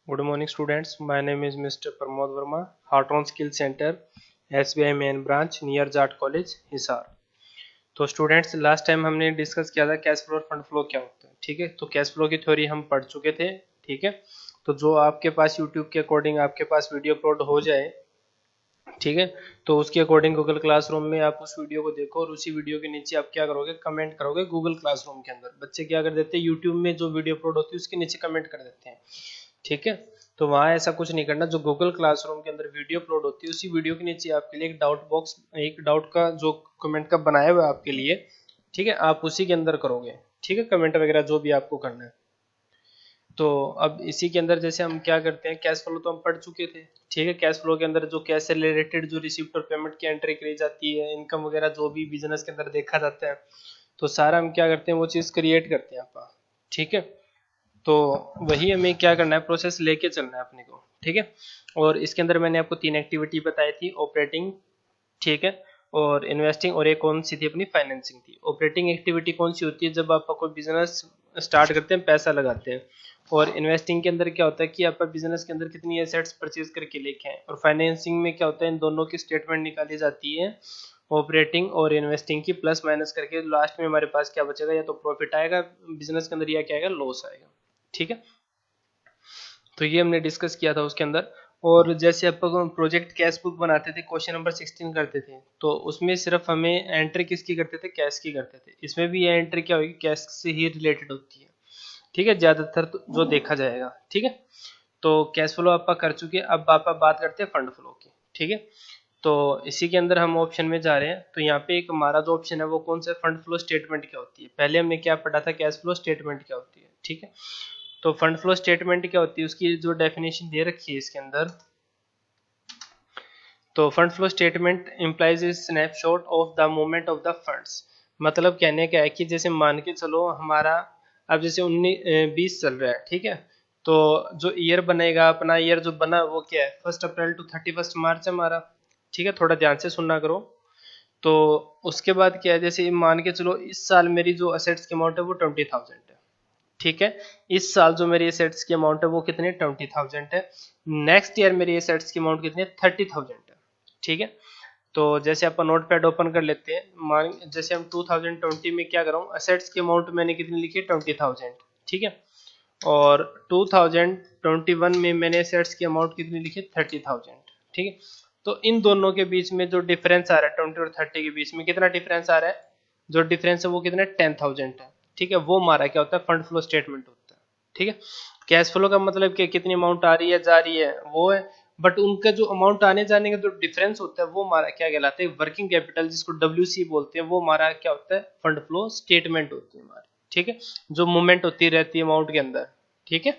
Good morning, students. My name is Mr. Pramod Verma, Heartron Skill Center, SBI main branch near Jat college Hisar. तो students last time हमने discuss किया था cash flow और fund flow क्या होता है। ठीक है, तो कैश फ्लो की थ्योरी हम पढ़ चुके थे। ठीक है, तो जो आपके पास यूट्यूब के अकॉर्डिंग आपके पास वीडियो अपलोड हो जाए, ठीक है, तो उसके अकॉर्डिंग गूगल क्लासरूम में आप उस वीडियो को देखो और उसी वीडियो के नीचे आप क्या करोगे, कमेंट करोगे। गूगल क्लासरूम के अंदर बच्चे क्या कर देते हैं, यूट्यूब में जो वीडियो अपलोड होती है उसके नीचे कमेंट कर देते हैं। ठीक है, तो वहाँ ऐसा कुछ नहीं करना। जो गूगल क्लासरूम के अंदर वीडियो अपलोड होती है उसी वीडियो के नीचे आपके लिए एक डाउट बॉक्स, एक डाउट का जो कमेंट का बनाया हुआ है आपके लिए, ठीक है, आप उसी के अंदर करोगे। ठीक है, कमेंट वगैरह जो भी आपको करना है। तो अब इसी के अंदर जैसे हम क्या करते हैं, कैश फ्लो तो हम पढ़ चुके थे। ठीक है, कैश फ्लो के अंदर जो कैश से रिलेटेड जो रिसीप्ट और पेमेंट की एंट्री करी जाती है, इनकम वगैरह जो भी बिजनेस के अंदर देखा जाता है, तो सारा हम क्या करते हैं, वो चीज़ क्रिएट करते हैं आप। ठीक है, तो वही हमें क्या करना है, प्रोसेस लेके चलना है अपने को। ठीक है, और इसके अंदर मैंने आपको 3 एक्टिविटी बताई थी, ऑपरेटिंग, ठीक है, और इन्वेस्टिंग, और एक कौन सी थी अपनी, फाइनेंसिंग थी। ऑपरेटिंग एक्टिविटी कौन सी होती है, जब आप कोई बिजनेस स्टार्ट करते हैं, पैसा लगाते हैं। और इन्वेस्टिंग के अंदर क्या होता है कि आप बिजनेस के अंदर कितनी एसेट्स परचेज करके लेके आए। और फाइनेंसिंग में क्या होता है, इन दोनों की स्टेटमेंट निकाली जाती है, ऑपरेटिंग और इन्वेस्टिंग की, प्लस माइनस करके लास्ट में हमारे पास क्या बचेगा, या तो प्रॉफिट आएगा बिजनेस के अंदर, या क्या आएगा, लॉस आएगा। ठीक है, तो ये हमने डिस्कस किया था उसके अंदर। और जैसे अपन प्रोजेक्ट कैश बुक बनाते थे, क्वेश्चन नंबर 16 करते थे, तो उसमें सिर्फ हमें एंट्री किसकी करते थे, कैश की करते थे। इसमें भी ये एंट्री क्या होगी, कैश से ही रिलेटेड होती है। ठीक है, ज्यादातर तो जो देखा जाएगा। ठीक है, तो कैश फ्लो आप कर चुके। अब आप बात करते हैं फंड फ्लो की। ठीक है, तो इसी के अंदर हम ऑप्शन में जा रहे हैं। तो यहाँ पे एक हमारा जो ऑप्शन है वो कौन सा, फंड फ्लो स्टेटमेंट क्या होती है। पहले हमने क्या पढ़ा था, कैश फ्लो स्टेटमेंट क्या होती है। ठीक है, तो फंड फ्लो स्टेटमेंट क्या होती है, उसकी जो डेफिनेशन दे रखी है इसके अंदर। तो fund flow statement implies A snapshot of the movement of the funds. मतलब कहने का है कि जैसे मान के चलो हमारा अब जैसे 19-20 चल रहा है। ठीक है, तो जो ईयर बनेगा, अपना ईयर जो बना वो क्या है, 1 अप्रैल टू 31 मार्च है हमारा। ठीक है, थोड़ा ध्यान से सुनना करो। तो उसके बाद क्या है, जैसे मान के चलो इस साल मेरी जो असेट्स की अमाउंट है वो 20,000 है। ठीक है, इस साल जो मेरी एसेट्स की अमाउंट है वो कितनी, 20,000 है। नेक्स्ट ईयर मेरी एसेट्स की अमाउंट कितनी है, 30,000 है। ठीक है, तो जैसे अपन नोट पैड ओपन कर लेते हैं, मान जैसे हम 2020 में क्या कर रहा हूँ, असेट्स की अमाउंट मैंने कितनी लिखी है, 20,000। ठीक है, और 2021 में मैंने एसेट्स की अमाउंट कितनी लिखी है, 30,000। ठीक है, तो इन दोनों के बीच में जो डिफरेंस आ रहा है, 20 और 30 के बीच में कितना डिफरेंस आ रहा है, जो डिफरेंस है वो कितना, 10,000 है। ठीक है, वो हमारा क्या होता है, फंड फ्लो स्टेटमेंट होता है। ठीक है, कैश फ्लो का मतलब कि कितनी अमाउंट आ रही है, जा रही है, वो है। बट उनका जो अमाउंट आने जाने का जो डिफरेंस होता है वो हमारा क्या कहलाता है, वर्किंग कैपिटल, जिसको WC बोलते हैं, वो हमारा क्या होता है, फंड फ्लो स्टेटमेंट होती है हमारी। ठीक है, जो मूवमेंट होती रहती है अमाउंट के अंदर। ठीक है,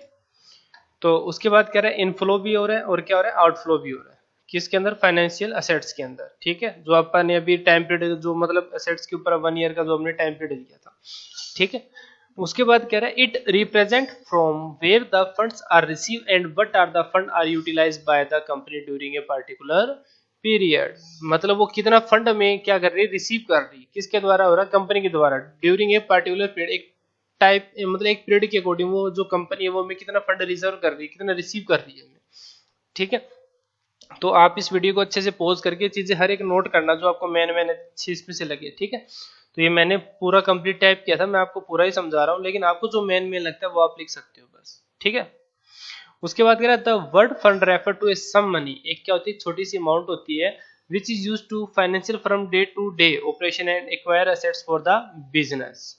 तो उसके बाद कह रहा है इनफ्लो भी हो रहा है और क्या हो रहा है, आउटफ्लो भी हो रहा है। किसके अंदर, फाइनेंशियल असेट्स के अंदर। ठीक है, जो अपन ने अभी टाइम पीरियड, जो मतलब असेट्स के ऊपर 1 ईयर का जो हमने टाइम पीरियड लिया था। ठीक है, उसके बाद कह रहा है it represent from where the funds are receive and what are the fund are utilized by the company during a particular period. मतलब वो कितना फंड में क्या कर रही है, रिसीव कर रही है, किसके द्वारा हो रहा है, कंपनी के द्वारा, ड्यूरिंग ए पर्टिकुलर पीरियड, एक टाइप मतलब एक पीरियड के अकॉर्डिंग वो जो कंपनी है वो हमें कितना फंड रिजर्व कर रही है, कितना रिसीव कर रही है हमें। ठीक है, तो आप इस वीडियो को अच्छे से पॉज करके चीजें हर एक नोट करना जो आपको मेन मेन अच्छी इसमें से लगे। ठीक है, तो ये मैंने पूरा कंप्लीट टाइप किया था, मैं आपको पूरा ही समझा रहा हूँ, लेकिन आपको जो मेन मेन लगता है वो आप लिख सकते हो बस। ठीक है, उसके बाद कह रहा है the word fund refer to a sum money, एक क्या होती है, छोटी सी अमाउंट होती है, which is use to financial from day to day operation and acquire assets for the business.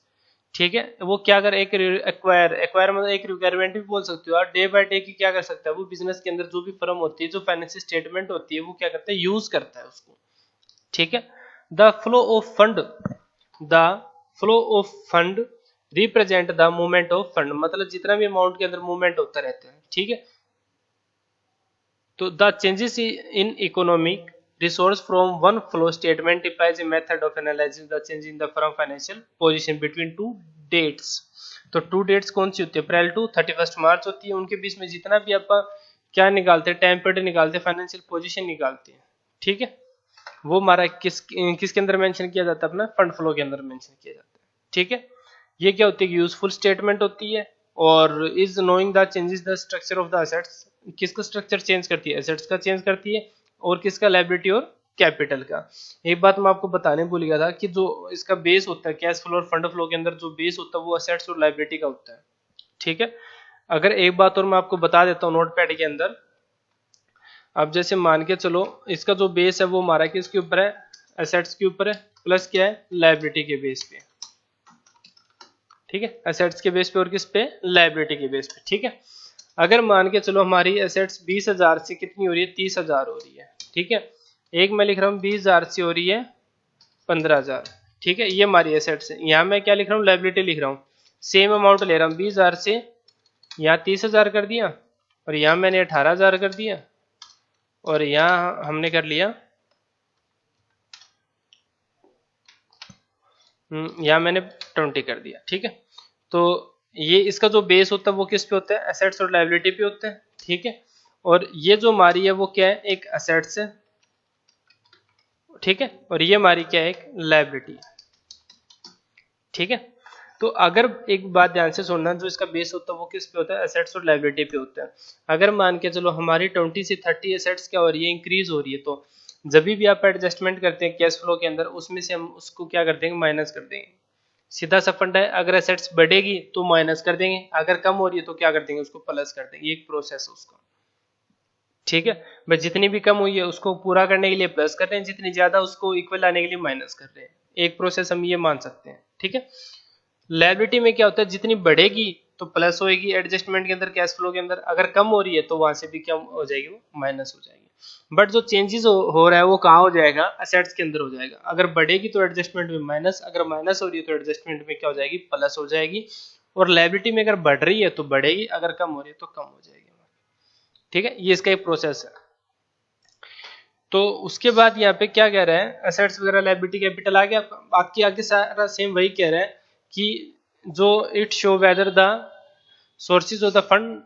ठीक है, वो क्या कर, एक एक्वायर, एक्वायर मतलब एक रिक्वायरमेंट भी बोल सकते हो, और डे बाय डे की क्या कर सकता है, वो बिजनेस के अंदर जो भी फर्म होती है, जो फाइनेंशियल स्टेटमेंट होती है, वो क्या करता है, यूज करता है उसको। ठीक है, the flow of fund, the flow of fund represent the movement of fund, मतलब जितना भी अमाउंट के अंदर मूवमेंट होता रहता है। ठीक है, तो the changes in economic resource from one flow statement implies a method of analyzing the change in the firm financial position between two dates। तो टू डेट्स कौन सी होती है, अप्रैल टू 31 मार्च होती है, उनके बीच में जितना भी आप क्या निकालते हैं, टाइम पीरियड निकालते हैं, फाइनेंशियल पोजीशन निकालते हैं। ठीक है, वो हमारा किसके अंदर मेंशन किया जाता है, अपना फंड फ्लो के अंदर मेंशन किया जाता है। ठीक है, ये क्या होती है, यूजफुल स्टेटमेंट होती है, और is knowing the changes the structure of the assets, किसका स्ट्रक्चर चेंज करती है, एसेट्स का चेंज करती है, और किसका, लायबिलिटी और कैपिटल का। एक बात मैं आपको बताने भूल गया था कि जो इसका बेस होता है कैश फ्लो और फंड फ्लो के अंदर, जो बेस होता है वो एसेट्स और लायबिलिटी का होता है, ठीक है। अगर एक बात और मैं आपको बता देता हूँ नोटपैड के अंदर, अब जैसे मान के चलो इसका जो बेस है वो हमारा किसके ऊपर है, एसेट्स के ऊपर है, प्लस क्या है, लायबिलिटी के बेस पे, ठीक है, एसेट्स के बेस पे और किस पे, लायबिलिटी के बेस पे, ठीक है। अगर मान के चलो हमारी एसेट्स 20,000 से कितनी हो रही है, 30,000 हो रही है, ठीक है। एक मैं लिख रहा हूँ 20,000 से हो रही है 15,000, ठीक है, ये हमारी एसेट्स है। यहाँ मैं क्या लिख रहा हूँ, लायबिलिटी लिख रहा हूँ, सेम अमाउंट ले रहा हूँ, 20,000 से यहाँ 30,000 कर दिया, और यहाँ मैंने 18,000 कर दिया, और यहाँ हमने कर लिया यहाँ मैंने 20 कर दिया, ठीक है। तो ये इसका जो बेस होता है वो किस पे होता है, एसेट्स और लायबिलिटी पे होता है, ठीक है। और ये जो हमारी है वो क्या है, एक एसेट्स है, ठीक है, और ये हमारी क्या है, एक लायबिलिटी, ठीक है। तो अगर एक बात ध्यान से सुनना, जो इसका बेस होता है वो किस पे होता है, एसेट्स और लायबिलिटी पे होता है। अगर मान के चलो हमारी 20 से 30 एसेट्स क्या हो रही है, इंक्रीज हो रही है, तो जब भी आप एडजस्टमेंट करते हैं कैश फ्लो के अंदर, उसमें से हम उसको क्या कर देंगे, माइनस कर देंगे, सीधा सा फंडा है। अगर एसेट्स बढ़ेगी तो माइनस कर देंगे, अगर कम हो रही है तो क्या कर देंगे, उसको प्लस कर देंगे, एक प्रोसेस है उसका, ठीक है। बस जितनी भी कम हुई है उसको पूरा करने के लिए प्लस कर रहे हैं, जितनी ज्यादा उसको इक्वल लाने के लिए माइनस कर रहे हैं, एक प्रोसेस हम ये मान सकते हैं, ठीक है। लायबिलिटी में क्या होता है, जितनी बढ़ेगी तो प्लस होएगी एडजस्टमेंट के अंदर, कैश फ्लो के अंदर, अगर कम हो रही है तो वहां से भी क्या हो जाएगी, वो माइनस हो जाएगी। बट जो चेंजेस हो रहा है वो कहाँ हो जाएगा, असेट्स के अंदर हो जाएगा। अगर बढ़ेगी तो एडजस्टमेंट में माइनस, अगर माइनस हो रही है तो एडजस्टमेंट में क्या हो जाएगी, प्लस हो जाएगी। और लायबिलिटी में अगर बढ़ रही है तो बढ़ेगी, अगर कम हो रही है तो कम हो जाएगी, ठीक है। ये इसका एक प्रोसेस है। तो उसके बाद यहाँ पे क्या कह रहा है, एसेट्स वगैरह लायबिलिटी कैपिटल आ गया, बाकी आगे सारा सेम वही कह रहा है कि जो it show whether the sources of the fund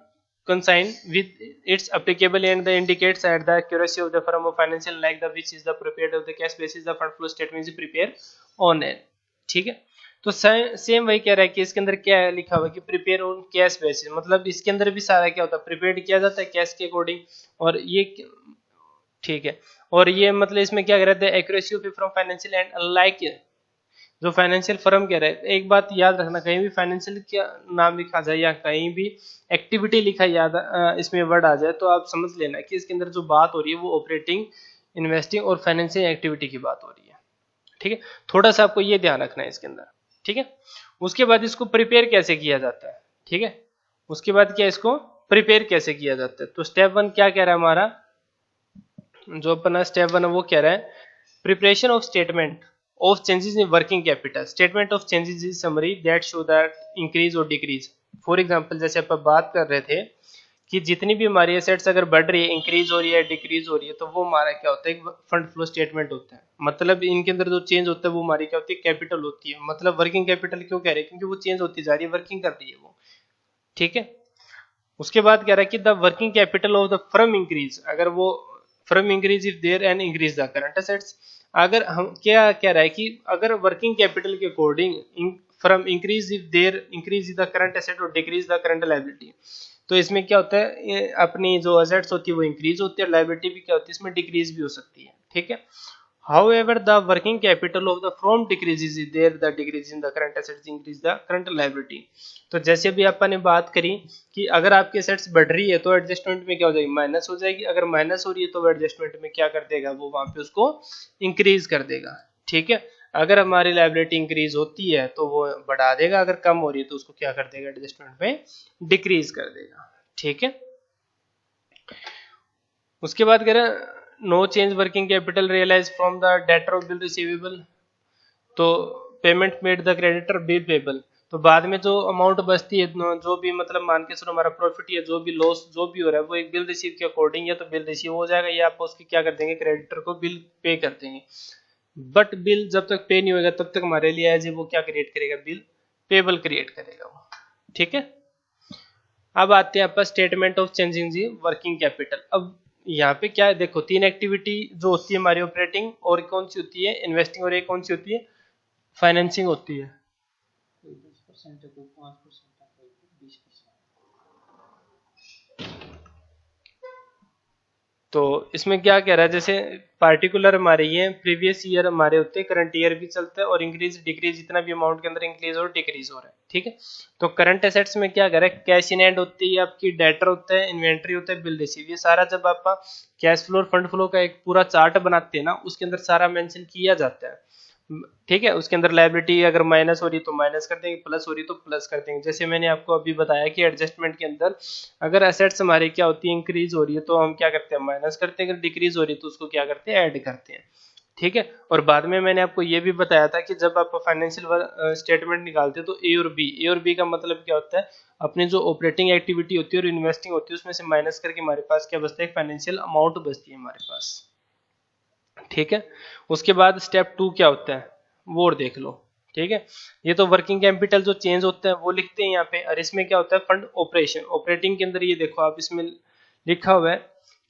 consign with its applicable and the indicates at the accuracy of the firm of financial like the which is the prepared of the cash basis the fund flow statement is prepared on it, ठीक है। तो same वही कह रहा है कि इसके अंदर क्या है, लिखा हुआ कि प्रिपेयर ऑन कैश बेसिस, मतलब इसके अंदर भी सारा क्या होता है, प्रिपेयर्ड किया जाता है कैश के अकॉर्डिंग, और ये ठीक है। और ये मतलब इसमें क्या कह रहे थे, accuracy of from financial and unlike जो फाइनेंशियल फर्म कह रहे हैं। एक बात याद रखना, कहीं भी फाइनेंशियल का नाम लिखा जाए या कहीं भी एक्टिविटी लिखा याद इसमें वर्ड आ जाए तो आप समझ लेना कि इसके अंदर जो बात हो रही है वो ऑपरेटिंग, इन्वेस्टिंग और फाइनेंशियल एक्टिविटी की बात हो रही है, ठीक है। थोड़ा सा आपको ये ध्यान रखना है इसके अंदर, ठीक है। उसके बाद इसको प्रिपेयर कैसे किया जाता है, ठीक है। उसके बाद क्या, इसको प्रिपेयर कैसे किया जाता है। तो स्टेप 1 क्या कह रहा है हमारा, जो अपना स्टेप 1 है वो कह रहा है preparation of statement of changes in working capital, statement of changes is summary that show that increase or decrease। for example जैसे अपन बात कर रहे थे कि जितनी भी हमारी एसेट्स अगर बढ़ रही है, इंक्रीज हो रही है, डिक्रीज हो रही है, तो वो हमारा क्या होता है, एक फंड फ्लो स्टेटमेंट होता है। मतलब इनके अंदर जो चेंज होता है वो हमारी क्या होती है, कैपिटल होती है। मतलब वर्किंग कैपिटल क्यों कह रहे हैं, क्योंकि वो चेंज होती जा रही है, वर्किंग कर रही है वो, ठीक है। उसके बाद कह रहा है कि the working capital of the firm increase, अगर वो firm increase if there and increase the current assets. अगर हम क्या कह रहा है कि अगर वर्किंग कैपिटल के according firm increase if there increase the current asset और डिक्रीज द करंट लायबिलिटी, तो इसमें क्या होता है, अपनी जो एसेट्स होती है वो इंक्रीज होती है, लायबिलिटी भी क्या होती है, इसमें डिक्रीज भी हो सकती है, ठीक है। However, the working capital of the firm decreases there the decrease in the current assets increase the current liability। तो जैसे अभी अपन ने बात करी कि अगर आपकी एसेट्स बढ़ रही है तो एडजस्टमेंट में क्या हो जाएगी, माइनस हो जाएगी, अगर माइनस हो रही है तो एडजस्टमेंट में क्या कर देगा, वो वहां पे उसको इंक्रीज कर देगा, ठीक है। अगर हमारी लायबिलिटी इंक्रीज होती है तो वो बढ़ा देगा, अगर कम हो रही है तो उसको क्या कर देगा, एडजस्टमेंट में डिक्रीज कर देगा, ठीक है। उसके बाद कह रहे हैं no change working capital realise from the debtor of bill receivable, तो payment made the creditor bill payable, तो बाद में जो अमाउंट बचती है, जो भी मतलब मान के चलो हमारा प्रॉफिट या जो भी लॉस जो भी हो रहा है वो एक बिल रिसीव के अकॉर्डिंग या तो बिल रिसीव हो जाएगा या आप उसकी क्या कर देंगे, क्रेडिटर को बिल पे कर देंगे। बट बिल जब तक पे नहीं होगा तब तक हमारे लिए एज ए वो क्या क्रिएट करेगा, बिल पेबल क्रिएट करेगा वो, ठीक है। अब आते हैं आपका statement of changing G working capital. अब यहाँ पे क्या है, देखो 3 एक्टिविटी जो होती है हमारी ऑपरेटिंग, और कौन सी होती है, इन्वेस्टिंग, और एक कौन सी होती है, फाइनेंसिंग होती है। तो इसमें क्या कह रहा है, जैसे पार्टिकुलर हमारे ये प्रीवियस ईयर हमारे होते हैं, करंट ईयर भी चलता है और इंक्रीज डिक्रीज जितना भी अमाउंट के अंदर इंक्रीज और डिक्रीज हो रहा है, ठीक है। तो करंट एसेट्स में क्या कर रहा है, कैश इन हैंड होती है आपकी, डेटर होता है, इन्वेंट्री होता है, बिल रिसीव, ये सारा जब आप कैश फ्लो और फंड फ्लो का एक पूरा चार्ट बनाते हैं ना, उसके अंदर सारा मेंशन किया जाता है, ठीक है। उसके अंदर लायबिलिटी अगर माइनस हो रही है तो माइनस कर देंगे, प्लस हो रही है तो प्लस कर देंगे। जैसे मैंने आपको अभी बताया कि एडजस्टमेंट के अंदर अगर एसेट्स हमारी क्या होती है, इंक्रीज हो रही है तो हम क्या करते हैं, माइनस करते हैं, अगर डिक्रीज हो रही है तो उसको क्या करते हैं, ऐड करते हैं, ठीक है। और बाद में मैंने आपको ये भी बताया था कि जब आप फाइनेंशियल स्टेटमेंट निकालते हैं तो ए और बी का मतलब क्या होता है, अपनी जो ऑपरेटिंग एक्टिविटी होती है और इन्वेस्टिंग होती है उसमें से माइनस करके हमारे पास क्या बचता है, फाइनेंशियल अमाउंट बचती है हमारे पास, ठीक है। उसके बाद स्टेप 2 क्या होता है वो और देख लो, ठीक है। ये तो वर्किंग कैपिटल जो चेंज होता है वो लिखते हैं यहाँ पे, और इसमें क्या होता है, फंड ऑपरेशन, ऑपरेटिंग के अंदर ये देखो आप, इसमें लिखा हुआ है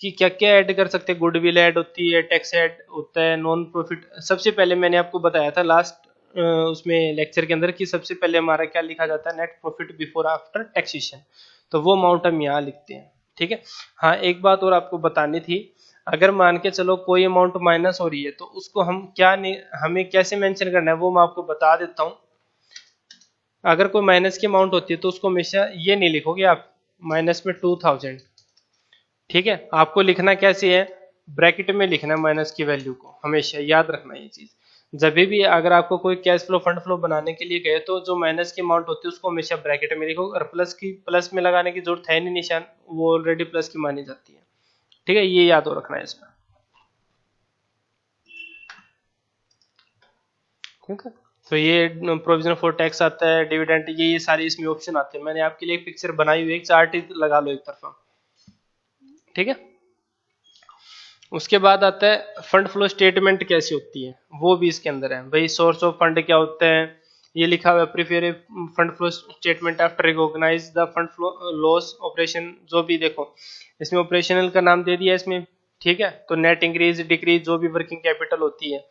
कि क्या क्या ऐड कर सकते हैं, गुडविल ऐड होती है, टैक्स ऐड होता है, नॉन प्रॉफिट। सबसे पहले मैंने आपको बताया था लास्ट उसमें लेक्चर के अंदर कि सबसे पहले हमारा क्या लिखा जाता है, net profit before after taxation, तो वो अमाउंट हम यहाँ लिखते हैं, ठीक है। हाँ एक बात और आपको बतानी थी, अगर मान के चलो कोई अमाउंट माइनस हो रही है तो उसको हम क्या नहीं, हमें कैसे मेंशन करना है वो मैं आपको बता देता हूँ। अगर कोई माइनस की अमाउंट होती है तो उसको हमेशा ये नहीं लिखोगे आप माइनस में 2000, ठीक है। आपको लिखना कैसे है, ब्रैकेट में लिखना है माइनस की वैल्यू को, हमेशा याद रखना ये चीज। जब भी अगर आपको कोई कैश फ्लो फंड फ्लो बनाने के लिए गए तो जो माइनस की अमाउंट होती है उसको हमेशा ब्रैकेट में लिखो, और प्लस में लगाने की जरूरत है नहीं, निशान वो ऑलरेडी प्लस की मानी जाती है, ठीक है। ये याद हो रखना है इसमें, ठीक है। तो ये प्रोविजन फॉर टैक्स आता है, डिविडेंड, ये सारे इसमें ऑप्शन आते हैं। मैंने आपके लिए एक पिक्चर बनाई हुई है, एक चार्ट ही लगा लो एक तरफा, ठीक है। उसके बाद आता है फंड फ्लो स्टेटमेंट कैसी होती है, वो भी इसके अंदर है भाई। सोर्स ऑफ फंड क्या होता है, ये लिखा हुआ है, prepare fund flow statement after recognize the fund flow loss operation, जो भी देखो इसमें ऑपरेशनल का नाम दे दिया इसमें, ठीक है। तो नेट इंक्रीज डिक्रीज जो भी वर्किंग कैपिटल होती है।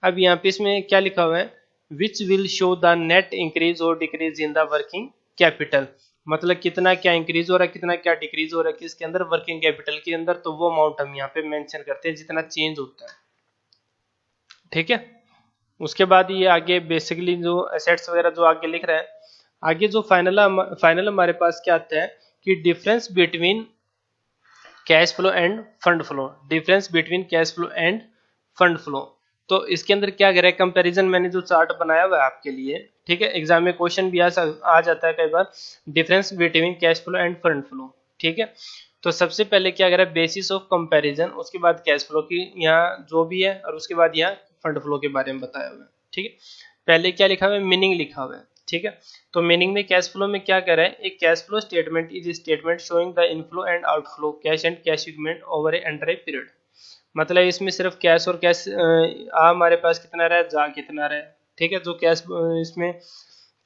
अब यहाँ पे इसमें क्या लिखा हुआ है, which will show the net increase और decrease in the working capital, मतलब कितना क्या इंक्रीज हो रहा है, कितना क्या डिक्रीज हो रहा है किसके अंदर, वर्किंग कैपिटल के अंदर, तो वो अमाउंट हम यहाँ पे मेंशन करते हैं जितना चेंज होता है, ठीक है। उसके बाद ये आगे बेसिकली जो एसेट्स वगैरह जो आगे लिख रहा है, आगे जो फाइनल हमारे पास क्या आता है कि difference between cash flow and fund flow, difference between cash flow and fund flow. तो इसके अंदर क्या कह रहा है, कंपैरिजन, मैंने जो चार्ट बनाया हुआ है आपके लिए, ठीक है, एग्जाम में क्वेश्चन भी आ जाता है कई बार, difference between cash flow and fund flow, ठीक है। तो सबसे पहले क्या कह रहा है, बेसिस ऑफ कंपैरिजन, उसके बाद कैश फ्लो की यहाँ जो भी है, और उसके बाद यहाँ फंड फ्लो के बारे में बताया हुआ है, ठीक है। पहले क्या लिखा हुआ है, मीनिंग लिखा हुआ है, ठीक है। तो मीनिंग में कैश फ्लो में क्या कर रहा है, एक cash flow statement is statement showing the inflow and outflow cash and cash equipment over A under a period, मतलब इसमें सिर्फ कैश और कैश आ हमारे पास कितना रहा है, जा कितना रहा है, ठीक है। जो कैश इसमें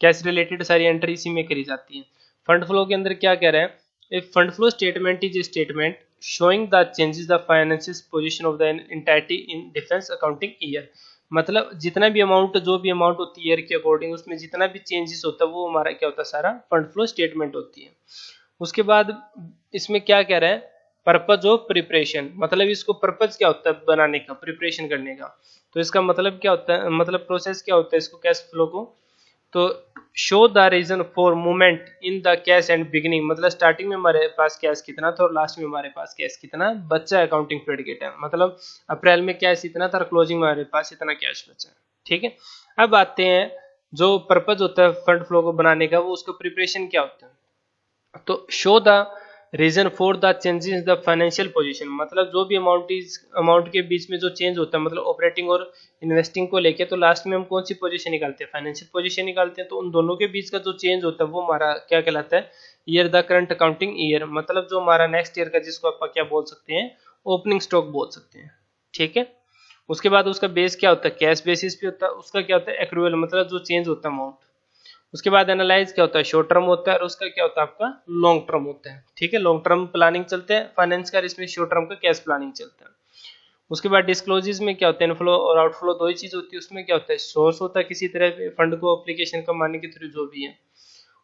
कैश रिलेटेड सारी एंट्री इसी में करी जाती है। फंड फ्लो के अंदर क्या कह रहे हैं, a fund flow statement is statement showing the changes the financial position of the entity in difference accounting year, मतलब जितना भी अमाउंट, जो भी अमाउंट होती है ईयर के अकॉर्डिंग, उसमें जितना भी चेंजेस होता है वो हमारा क्या होता है, सारा फंड फ्लो स्टेटमेंट होती है। उसके बाद इसमें क्या कह रहा है, पर्पज ऑफ प्रिपरेशन, मतलब इसको पर्पज क्या होता है बनाने का, प्रिपरेशन करने का। तो इसका मतलब क्या होता है, मतलब प्रोसेस क्या होता है इसको, कैश फ्लो को, तो show the reason for movement in the cash and beginning, मतलब स्टार्टिंग में हमारे पास कैश कितना था और लास्ट में हमारे पास कैश कितना बचा है अकाउंटिंग पीरियड के टाइम, मतलब अप्रैल में कैश इतना था और क्लोजिंग में हमारे पास इतना कैश बचा है, ठीक है। अब आते हैं जो पर्पज होता है फंड फ्लो को बनाने का, वो उसका प्रिपरेशन क्या होता है, तो show the reason for the changes in the financial position, मतलब जो भी अमाउंट के बीच में जो चेंज होता है, मतलब ऑपरेटिंग और इन्वेस्टिंग को लेके, तो लास्ट में हम कौन सी पोजीशन निकालते हैं, फाइनेंशियल पोजीशन निकालते हैं। तो उन दोनों के बीच का जो चेंज होता है वो हमारा क्या कहलाता है, year the current accounting year, मतलब जो हमारा नेक्स्ट ईयर का, जिसको आप क्या बोल सकते हैं, ओपनिंग स्टॉक बोल सकते हैं, ठीक है। उसके बाद उसका बेस क्या होता है, कैश बेसिस पे होता है, उसका क्या होता है, एक्रूअल, मतलब जो चेंज होता है अमाउंट। उसके बाद एनालाइज क्या होता है, शॉर्ट टर्म होता है, और उसका क्या होता है आपका लॉन्ग टर्म होता है, ठीक है। लॉन्ग टर्म प्लानिंग चलते हैं फाइनेंस का, इसमें शॉर्ट टर्म का कैश प्लानिंग चलता है। उसके बाद डिस्क्लोजेस में क्या होता है, इनफ्लो और आउटफ्लो दो ही चीज होती है, उसमें क्या होता है, सोर्स होता है किसी तरह फंड को एप्लीकेशन कमाने के थ्रू जो भी है।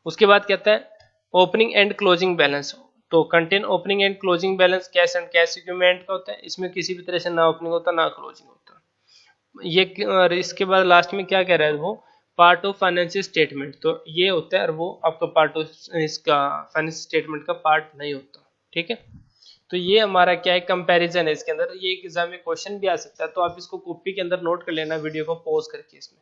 उसके बाद कहता है ओपनिंग एंड क्लोजिंग बैलेंस, तो contain opening and closing balance cash and cash equipment का होता है, इसमें किसी भी तरह से ना ओपनिंग होता ना क्लोजिंग होता। ये इसके बाद लास्ट में क्या कह रहा है वो, पार्ट ऑफ फाइनेंशियल स्टेटमेंट, तो ये होता है और वो आपका पार्ट ऑफ इसका फाइनेंशियल स्टेटमेंट का पार्ट नहीं होता। ठीक है, तो ये हमारा क्या है, कंपैरिजन है इसके अंदर। ये एग्जाम में क्वेश्चन भी आ सकता है, तो आप इसको कॉपी के अंदर नोट कर लेना वीडियो को पॉज करके इसमें।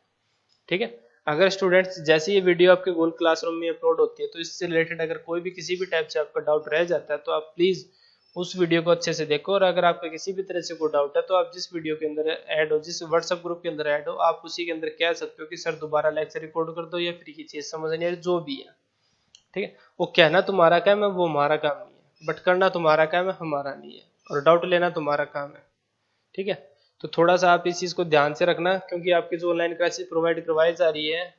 ठीक है, अगर स्टूडेंट्स जैसे ये वीडियो आपके गूगल क्लासरूम में अपलोड होती है तो इससे रिलेटेड अगर कोई भी किसी भी टाइप से आपका डाउट रह जाता है तो आप प्लीज उस वीडियो को अच्छे से देखो, और अगर आपका किसी भी तरह से कोई डाउट है तो आप जिस वीडियो के अंदर ऐड हो, जिस व्हाट्सएप ग्रुप के अंदर ऐड हो, आप उसी के अंदर कह सकते हो कि सर दोबारा लेक्चर रिकॉर्ड कर दो, या फिर ये चीज समझ नहीं आ रही, जो भी है। ठीक है, वो कहना तुम्हारा काम है, वो हमारा काम नहीं है, बट करना तुम्हारा काम है, हमारा नहीं है, और डाउट लेना तुम्हारा काम है। ठीक है, तो थोड़ा सा आप इस चीज को ध्यान से रखना, क्योंकि आपकी जो ऑनलाइन क्लासेस प्रोवाइड करवाई जा रही है,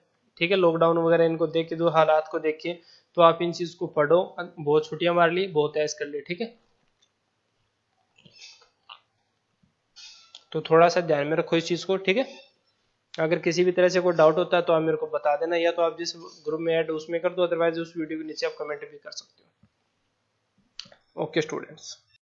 ठीक है, लॉकडाउन वगैरह इनको देख के, जो हालात को देख के, तो आप इन चीज को पढ़ो। बहुत छुट्टियां मार ली, बहुत ऐश कर ली। ठीक है, तो थोड़ा सा ध्यान में रखो इस चीज को। ठीक है, अगर किसी भी तरह से कोई डाउट होता है तो आप मेरे को बता देना, या तो आप जिस ग्रुप में ऐड उसमें कर दो, अदरवाइज उस वीडियो के नीचे आप कमेंट भी कर सकते हो। Okay students.